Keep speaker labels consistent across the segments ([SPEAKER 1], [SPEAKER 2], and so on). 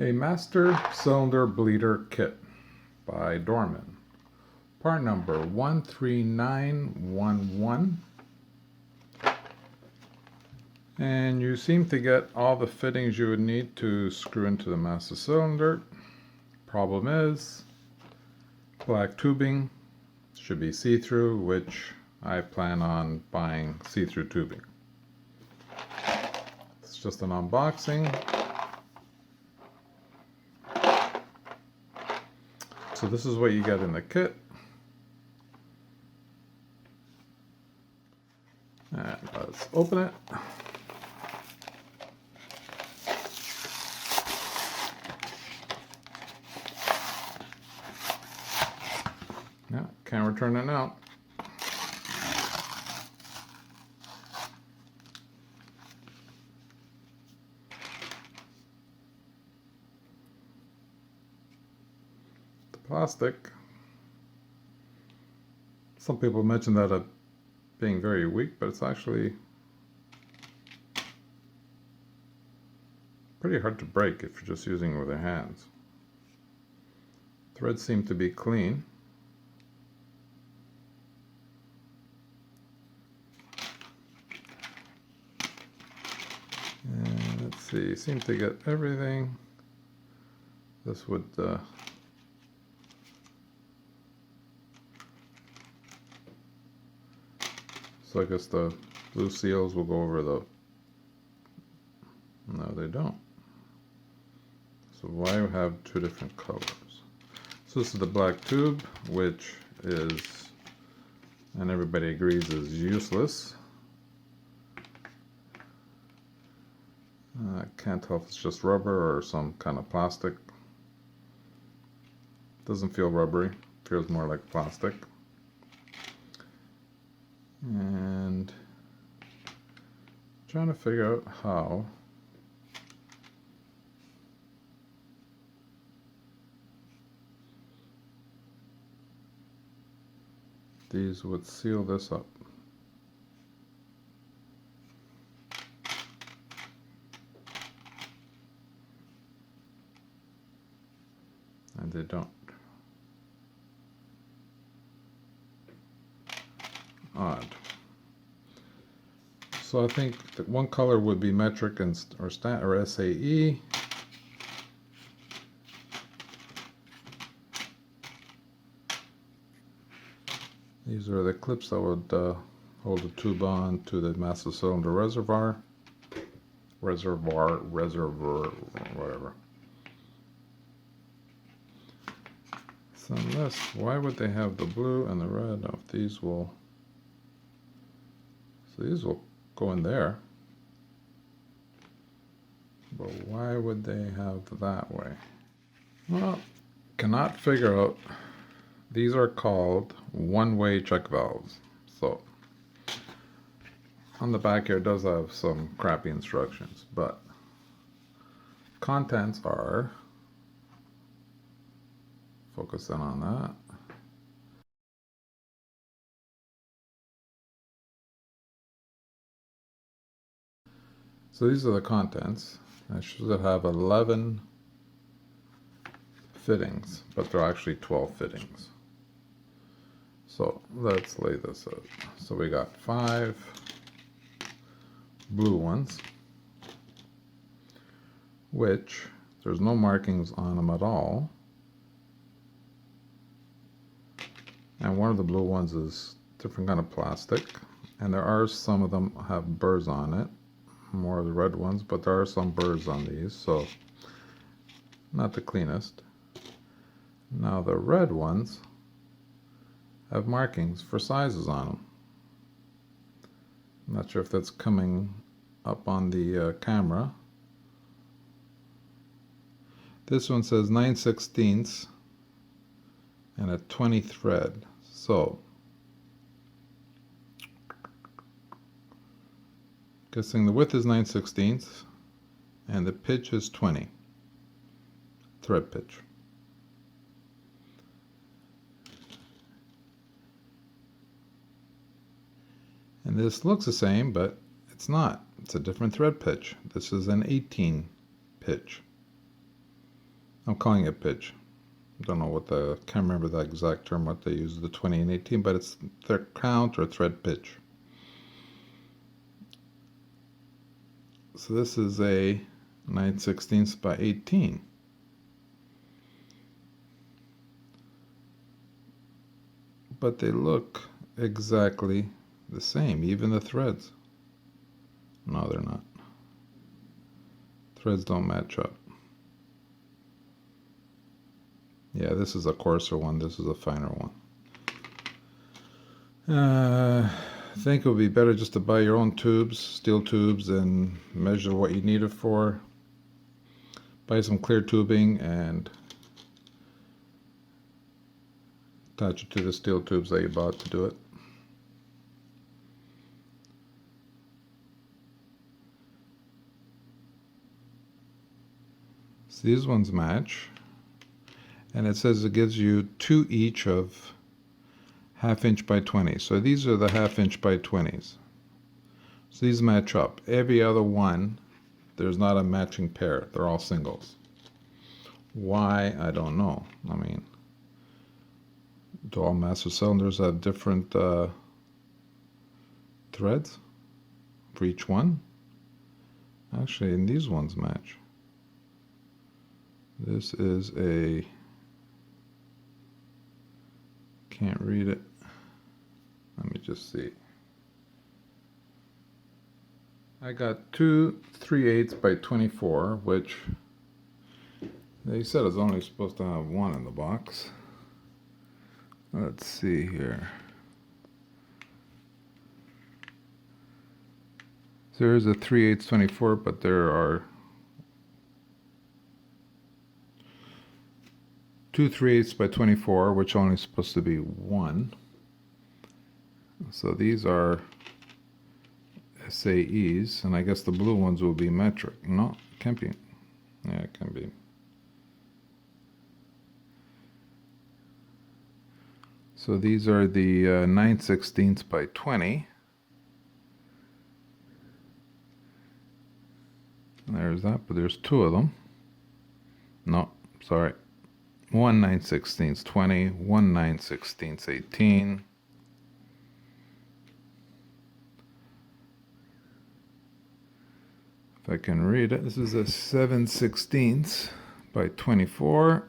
[SPEAKER 1] A Master Cylinder Bleeder Kit by Dorman. Part number 13911. And you seem to get all the fittings you would need to screw into the master cylinder. Problem is, black tubing should be see-through, which I plan on buying see-through tubing. It's just an unboxing. So this is what you get in the kit. And let's open it. Yeah, can't return it now. The plastic. Some people mention that it being very weak, but it's actually pretty hard to break if you're just using it with your hands. Threads seem to be clean. And let's see, seem to get everything. This would so I guess the blue seals will go over the, no they don't. So why have two different colors? So this is the black tube, which is, and everybody agrees, is useless. I can't tell if it's just rubber or some kind of plastic. Doesn't feel rubbery, feels more like plastic. And trying to figure out how these would seal this up. And they don't. Odd. So I think that one color would be metric and or SAE. These are the clips that would hold the tube on to the master cylinder reservoir, whatever. So unless, why would they have the blue and the red? If these will, so these will go in there. But why would they have that way? Well, cannot figure out. These are called one-way check valves. So on the back here it does have some crappy instructions, but contents are, focus in on that. So these are the contents. I should have 11 fittings, but they're actually 12 fittings. So let's lay this out. So we got 5 blue ones, which there's no markings on them at all. And one of the blue ones is different kind of plastic. And there are some of them have burrs on it. More of the red ones, but there are some burrs on these, so not the cleanest. Now the red ones have markings for sizes on them. I'm not sure if that's coming up on the camera. This one says 9/16 and a 20 thread. So guessing the width is 9/16 and the pitch is 20 thread pitch. And this looks the same, but it's not. It's a different thread pitch. This is an 18 pitch. I'm calling it pitch. Don't know what can't remember the exact term what they use, the 20 and 18, but it's their count or thread pitch. So this is a 9/16 by 18. But they look exactly the same, even the threads. No, they're not. Threads don't match up. Yeah, this is a coarser one, this is a finer one. I think it would be better just to buy your own tubes, steel tubes, and measure what you need it for. Buy some clear tubing and attach it to the steel tubes that you bought to do it. So these ones match, and it says it gives you 2 each of 1/2 inch by 20. So these are the 1/2 inch by 20s. So these match up. Every other one, there's not a matching pair. They're all singles. Why? I don't know. I mean, do all master cylinders have different threads for each one? Actually, and these ones match. This is a, can't read it. Let me just see. I got 2 3/8 by 24, which they said is only supposed to have 1 in the box. Let's see here. So there's a 3/8 24, but there are 2 3/8 by 24, which only supposed to be 1. So these are SAEs, and I guess the blue ones will be metric. No, it can't be. Yeah, it can be. So these are the 9/16 by 20. And there's that, but there's 2 of them. No, sorry. 1 9/16 20, 1 9/16 18. If I can read it, this is a 7/16 by 24.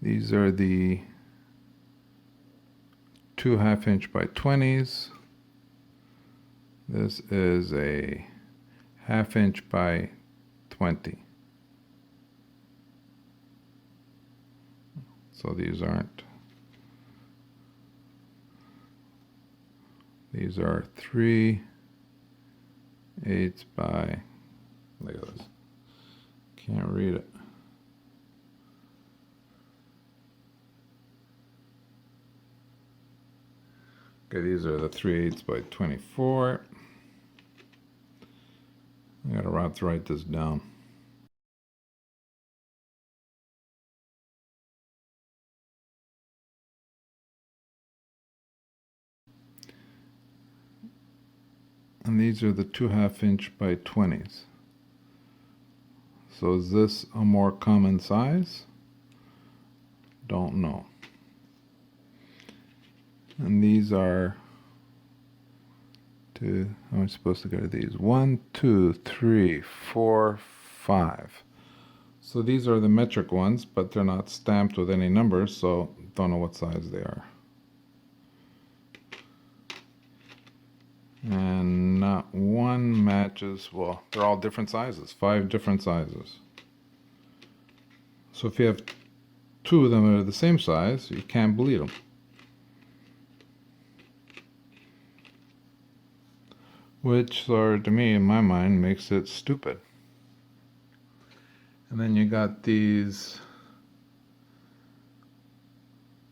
[SPEAKER 1] These are the 2 1/2 inch by 20s. This is a 1/2 inch by 20. So these aren't. These are 3/8 by, look at this. Can't read it. Okay, these are the 3/8 by 24. I gotta have to write this down. And these are the 2 1/2 inch by 20s. So is this a more common size? Don't know. And these are two, how am I supposed to get these? 1, 2, 3, 4, 5. So these are the metric ones, but they're not stamped with any numbers, so don't know what size they are. And not one matches, well, they're all different sizes, 5 different sizes. So if you have 2 of them that are the same size, you can't bleed them. Which, sort of, to me, in my mind, makes it stupid. And then you got these,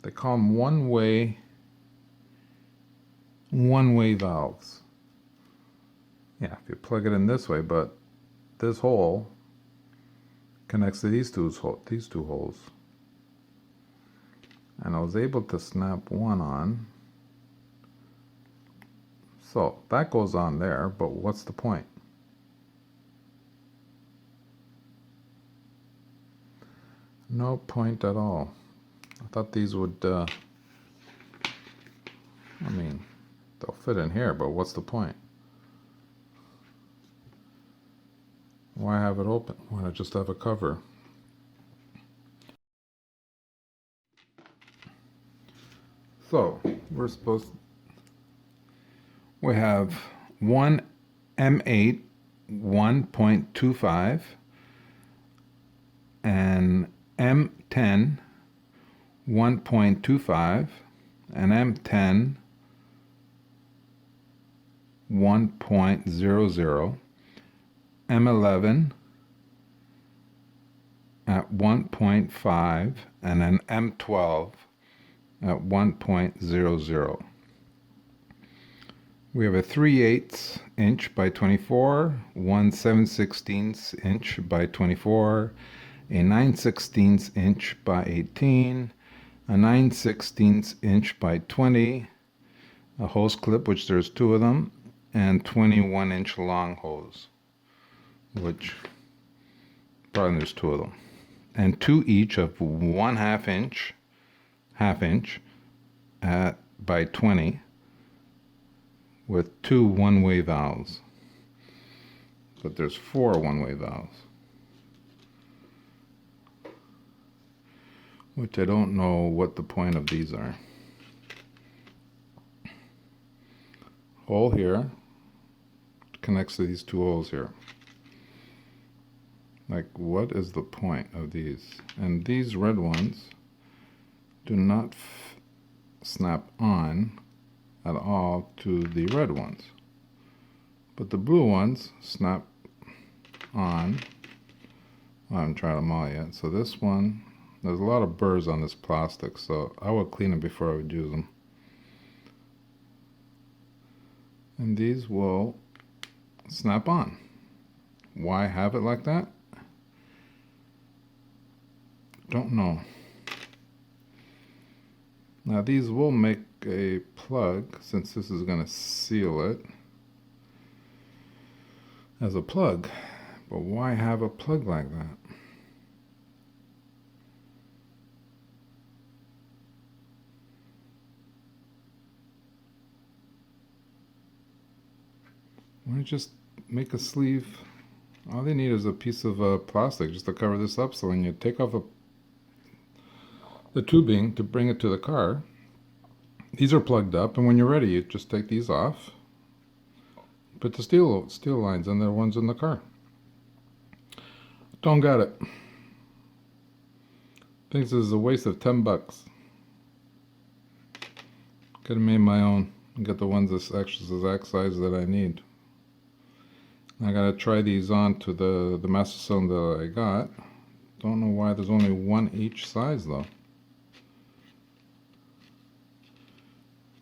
[SPEAKER 1] they call them one-way valves. Yeah, if you plug it in this way, but this hole connects to these two holes. And I was able to snap one on. So that goes on there, but what's the point? No point at all. I thought these would, I mean, they'll fit in here, but what's the point? Why have it open? Why not just have a cover? So, we have one M8 1.25 and M10 1.25 and M10 1.00, M11 at 1.5, and an M12 at 1.00. We have a 3/8 inch by 24, one 7/16 inch by 24, a 9/16 inch by 18, a 9/16 inch by 20, a hose clip, which there's two of them, and 21-inch long hose, which probably there's two of them, and two each of 1/2 inch, half inch at by 20, with two one-way valves. But there's four one-way valves, which I don't know what the point of these are. Hole here connects to these two holes here. Like, what is the point of these? And these red ones do not snap on at all to the red ones, but the blue ones snap on. I haven't tried them all yet. So this one, there's a lot of burrs on this plastic, so I would clean it before I would use them. And these will snap on. Why have it like that? Don't know. Now these will make a plug, since this is going to seal it as a plug, but why have a plug like that? Why don't you just make a sleeve? All they need is a piece of plastic just to cover this up, so when you take off the tubing to bring it to the car, these are plugged up, and when you're ready, you just take these off, put the steel lines in, the ones in the car. Don't get it. Thinks this is a waste of $10. Could have made my own and get the ones this exact size that I need. I gotta try these on to the master cylinder that I got. Don't know why there's only one each size though.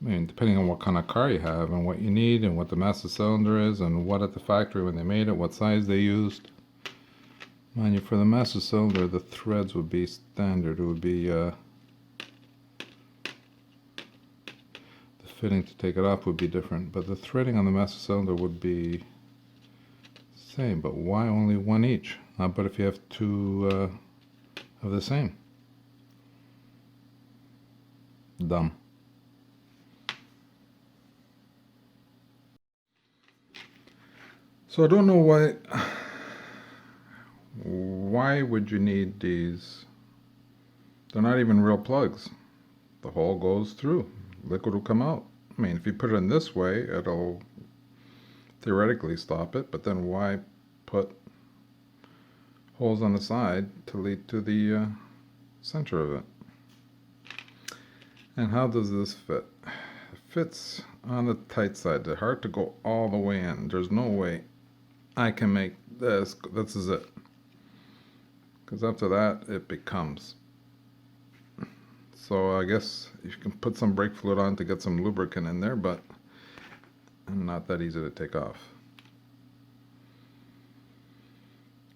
[SPEAKER 1] I mean, depending on what kind of car you have and what you need and what the master cylinder is and what at the factory when they made it, what size they used. Mind you, for the master cylinder, the threads would be standard. It would be the fitting to take it off would be different, but the threading on the master cylinder would be same. But why only one each? How about if you have two of the same? Dumb. So I don't know why would you need these? They're not even real plugs. The hole goes through. Liquid will come out. I mean, if you put it in this way, it'll theoretically stop it, but then why put holes on the side to lead to the center of it? And how does this fit? It fits on the tight side. They're hard to go all the way in. There's no way I can make this. This is it. Because after that, it becomes. So I guess you can put some brake fluid on to get some lubricant in there, but not that easy to take off.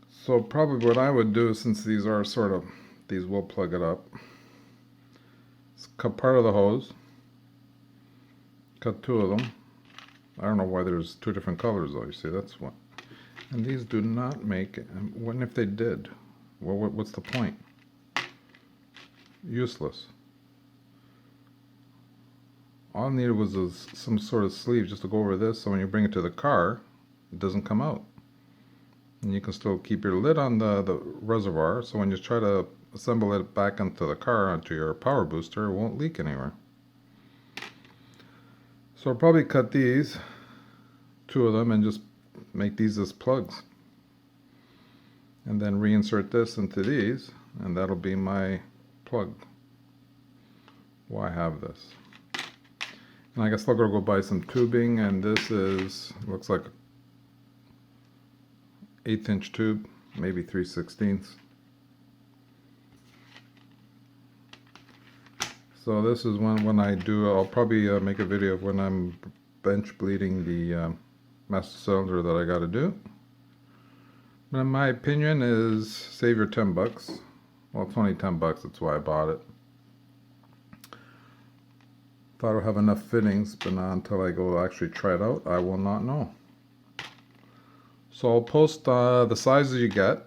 [SPEAKER 1] So probably what I would do, since these are these will plug it up, is cut part of the hose, cut two of them. I don't know why there's two different colors though, you see, that's one. And these do not make, what if they did? Well, what's the point? Useless. All I needed was some sort of sleeve just to go over this, so when you bring it to the car, it doesn't come out. And you can still keep your lid on the reservoir, so when you try to assemble it back into the car, onto your power booster, it won't leak anywhere. So I'll probably cut these, 2 of them, and just make these as plugs. And then reinsert this into these, and that'll be my plug. Why have this? And I guess I'll go buy some tubing, and this looks like 1/8 inch tube, maybe 3/16. So this is when I do, I'll probably make a video of when I'm bench bleeding the master cylinder that I got to do. But my opinion is save your $10. Well, it's only $10, that's why I bought it. Thought I'd have enough fittings, but not until I go actually try it out, I will not know. So I'll post the sizes you get.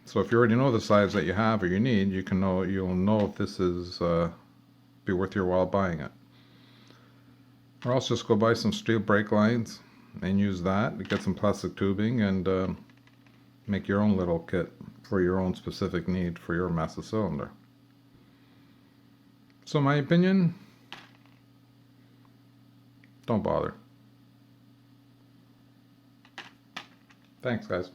[SPEAKER 1] So if you already know the size that you have or you need, you'll know if this is be worth your while buying it. Or else just go buy some steel brake lines and use that to get some plastic tubing and make your own little kit for your own specific need for your master cylinder. So my opinion, don't bother. Thanks, guys.